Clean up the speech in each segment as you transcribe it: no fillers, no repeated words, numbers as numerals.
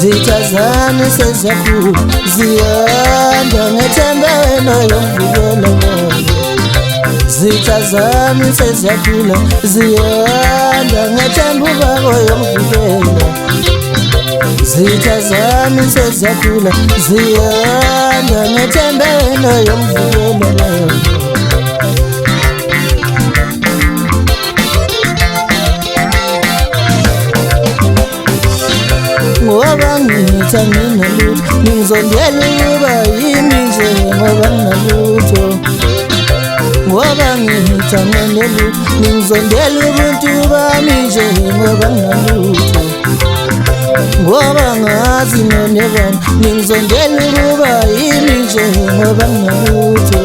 zitha zami sezakhula ziyanda ngethemba wena yomvikela zitha zami sezakhula ziyanda ngethemba ubaba yomvikela zitha zami sezakhula ziyanda ngethemba wena yomvikela ngoba ngithi nginalutho ngizondela ukuba yimi nje ngoba nginalutho ngoba ngithi nginalutho ngizondela ubuntu bami nje ngoba nginalutho ngoba ngazi nonebani ngizondela ukuba yimi nje ngoba nginalutho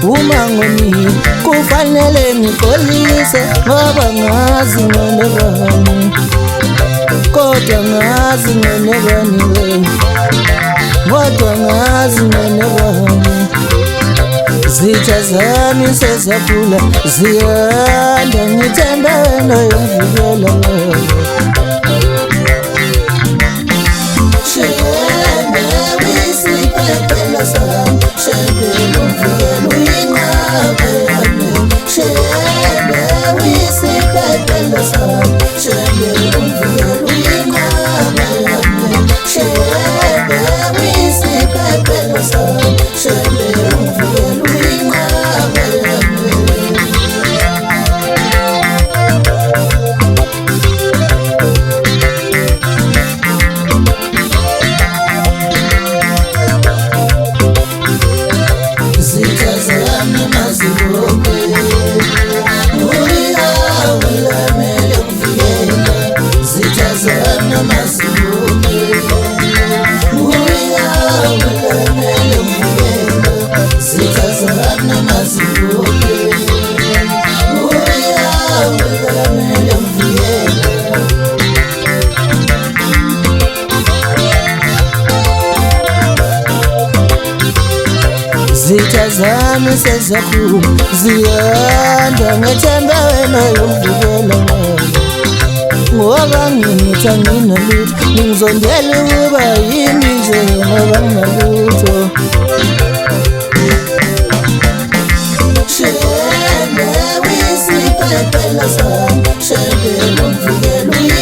uma ngonile kufanele ngixolise ngoba ngazi nonebani kodwa ngazi ngonebani kodwa ngazi ngonebani zitha zami sezakhula ziyanda ngithemba wena yomvikela shebe wisiphephelo sami shebe yomvikela uyinqabe yami shebe wisiphephelo sami shebe yomvikela zitha zami sezakhula ziyanda ngethemba wena yomvikela ngoba ngithi nginalutho ngizondela ukuba yimi nje ngoba nginalutho shebe wisiphephelo sami shebe yomvikela